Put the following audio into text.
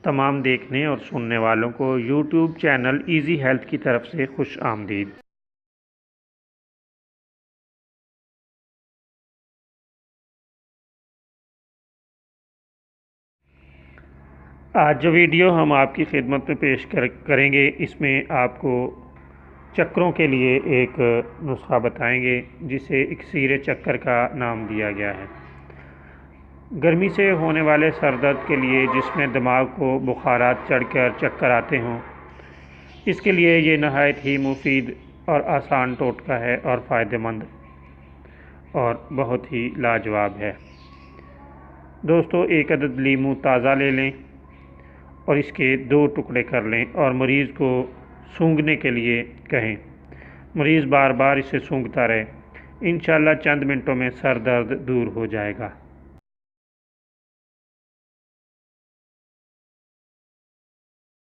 तमाम देखने और सुनने वालों को यूट्यूब चैनल इजी हेल्थ की तरफ से खुश आमदीद। आज जो वीडियो हम आपकी खिदमत में पेश करेंगे, इसमें आपको चक्करों के लिए एक नुस्खा बताएंगे जिसे इक्सीर चक्कर का नाम दिया गया है। गर्मी से होने वाले सर दर्द के लिए, जिसमें दिमाग को बुखारात चढ़कर चक्कर आते हों, इसके लिए ये नहायत ही मुफीद और आसान टोटका है और फ़ायदेमंद और बहुत ही लाजवाब है। दोस्तों, एक अदद लीमू ताज़ा ले लें और इसके 2 टुकड़े कर लें और मरीज़ को सूंघने के लिए कहें। मरीज़ बार बार इसे सूंघता रहे। इंशाअल्लाह चंद मिनटों में सर दर्द दूर हो जाएगा।